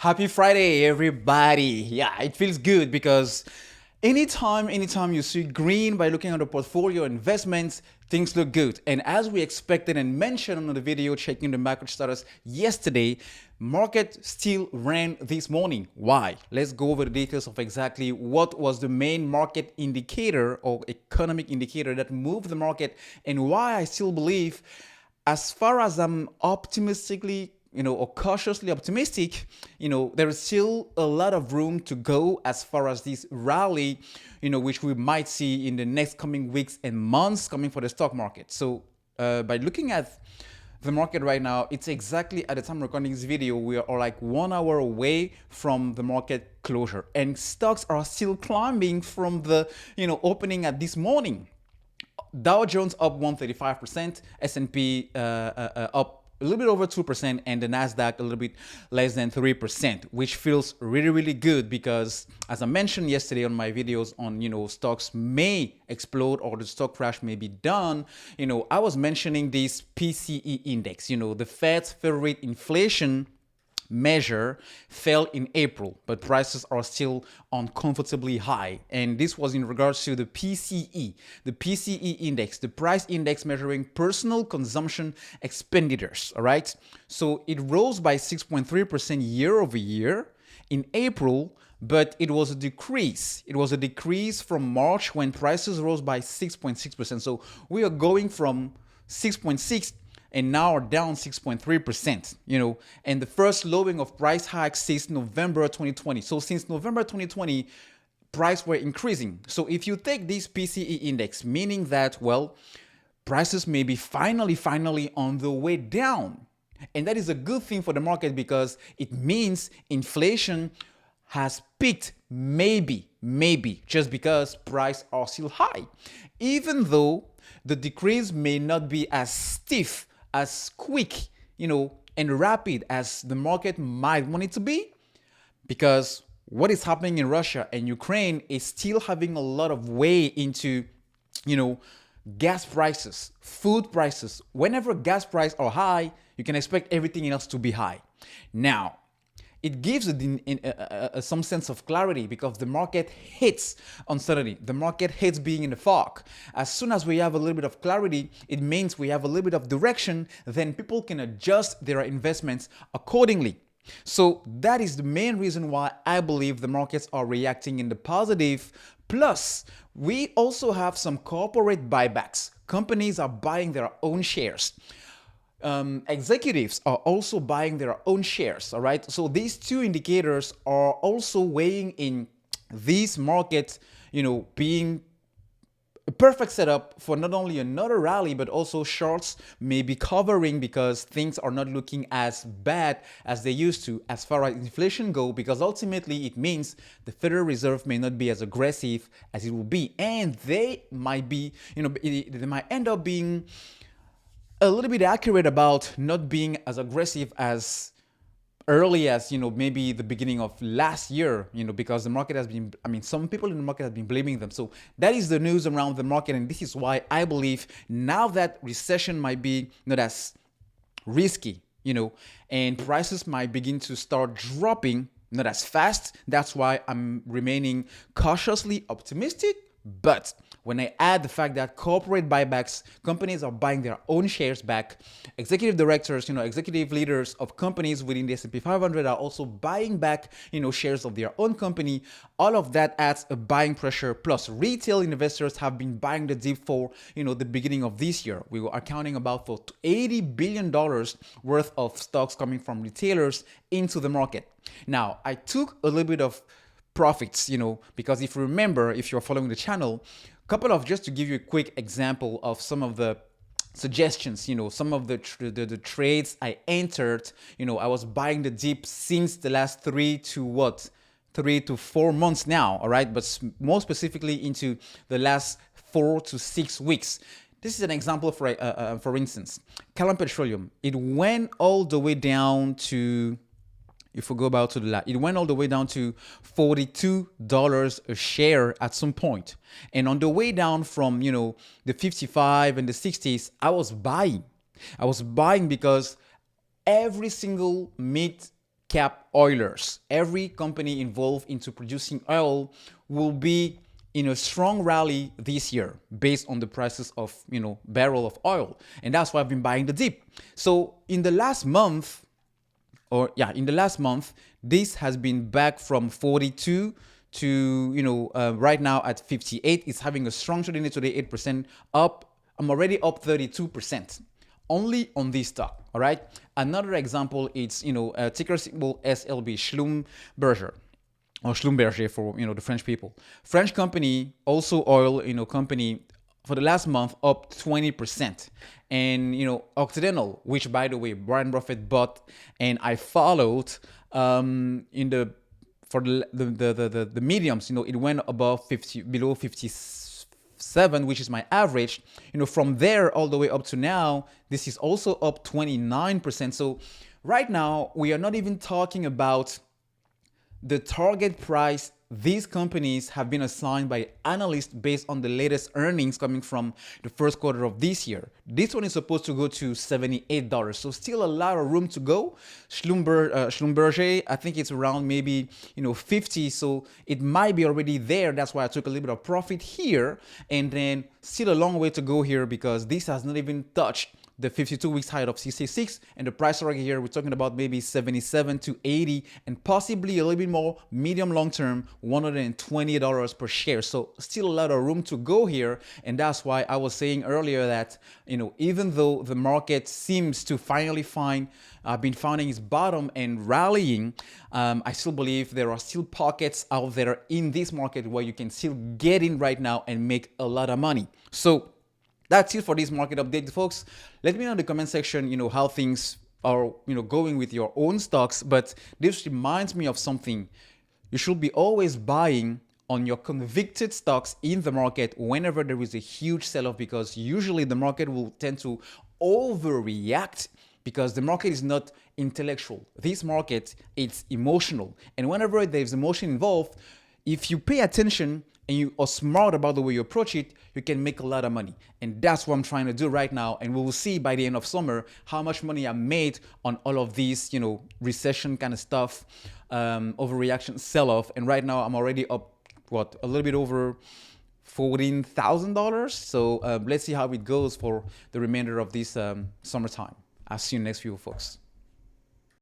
Happy Friday, everybody. Yeah, it feels good because anytime you see green by looking at the portfolio investments, things look good. And as we expected and mentioned on the video checking the market status yesterday, market still ran this morning. Why? Let's go over the details of exactly what was the main market indicator or economic indicator that moved the market and why I still believe, as far as I'm optimistically or cautiously optimistic, there is still a lot of room to go as far as this rally, which we might see in the next coming weeks and months coming for the stock market. So by looking at the market right now, it's exactly at the time recording this video, we are like 1 hour away from the market closure, and stocks are still climbing from the opening at this morning. Dow Jones up 135%, S&P up a little bit over 2%, and the Nasdaq a little bit less than 3%, which feels really, really good because, as I mentioned yesterday on my videos on, stocks may explode or the stock crash may be done. I was mentioning this PCE index, the Fed's Federal rate inflation measure fell in April, but prices are still uncomfortably high. And this was in regards to the PCE index, the price index measuring personal consumption expenditures. All right. So it rose by 6.3% year over year in April, but it was a decrease. It was a decrease from March when prices rose by 6.6%. So we are going from 6.6 and now are down 6.3%, and the first lowering of price hikes since November 2020. So since November 2020, prices were increasing. So if you take this PCE index, meaning that, well, prices may be finally on the way down. And that is a good thing for the market because it means inflation has peaked, maybe, just because prices are still high. Even though the decrease may not be as stiff, as quick, and rapid as the market might want it to be, because what is happening in Russia and Ukraine is still having a lot of weight into, gas prices, food prices. Whenever gas prices are high, you can expect everything else to be high. Now, it gives some sense of clarity because the market hates uncertainty. The market hates being in the fog. As soon as we have a little bit of clarity, it means we have a little bit of direction, then people can adjust their investments accordingly. So that is the main reason why I believe the markets are reacting in the positive. Plus, we also have some corporate buybacks. Companies are buying their own shares. Executives are also buying their own shares. All right. So these two indicators are also weighing in these markets, being a perfect setup for not only another rally, but also shorts may be covering because things are not looking as bad as they used to as far as inflation go, because ultimately it means the Federal Reserve may not be as aggressive as it will be. And they might be, they might end up being a little bit accurate about not being as aggressive as early as maybe the beginning of last year, because the market has been, some people in the market have been blaming them. So that is the news around the market, and this is why I believe now that recession might be not as risky, and prices might begin to start dropping not as fast. That's why I'm remaining cautiously optimistic. But when I add the fact that corporate buybacks, companies are buying their own shares back, executive directors, executive leaders of companies within the S&P 500 are also buying back, shares of their own company. All of that adds a buying pressure. Plus, retail investors have been buying the dip for, the beginning of this year. We were accounting about for $80 billion worth of stocks coming from retailers into the market. Now, I took a little bit of profits, because if you remember, if you're following the channel, just to give you a quick example of some of the suggestions, some of the trades I entered, I was buying the dip since the last 3 to 4 months now. All right. But more specifically into the last 4 to 6 weeks. This is an example for instance, Callum Petroleum. It went all the way down to, if we go back to the last, it went all the way down to $42 a share at some point. And on the way down from, the 55 and the 60s, I was buying because every single cap oilers. Every company involved into producing oil will be in a strong rally this year based on the prices of barrel of oil, and that's why I've been buying the dip. So in the last month, this has been back from 42 to right now at 58. It's having a strong trading today, 8% up. I'm already up 32% only on this stock. All right. Another example, it's ticker symbol SLB, Schlumberger, or Schlumberger for the French people. French company, also oil company, for the last month up 20%. And Occidental, which by the way Warren Buffett bought and I followed in the for the mediums, it went above 50, below 57, which is my average. From there all the way up to now, this is also up 29%. So right now we are not even talking about the target price these companies have been assigned by analysts based on the latest earnings coming from the first quarter of this year. This one is supposed to go to $78, so still a lot of room to go. Schlumberger, I think it's around maybe 50, so it might be already there. That's why I took a little bit of profit here, and then still a long way to go here because this has not even touched the 52 weeks high of 66, and the price target here we're talking about maybe 77 to 80, and possibly a little bit more medium long term, $120 per share. So still a lot of room to go here, and that's why I was saying earlier that even though the market seems to finally been finding its bottom and rallying, I still believe there are still pockets out there in this market where you can still get in right now and make a lot of money. So that's it for this market update, folks. Let me know in the comment section, how things are, going with your own stocks. But this reminds me of something. You should be always buying on your convicted stocks in the market whenever there is a huge sell-off, because usually the market will tend to overreact because the market is not intellectual. This market, it's emotional. And whenever there's emotion involved, if you pay attention and you are smart about the way you approach it, you can make a lot of money. And that's what I'm trying to do right now. And we will see by the end of summer how much money I made on all of these, recession kind of stuff, overreaction, sell-off. And right now I'm already up, a little bit over $14,000. So let's see how it goes for the remainder of this summertime. I'll see you next video, folks.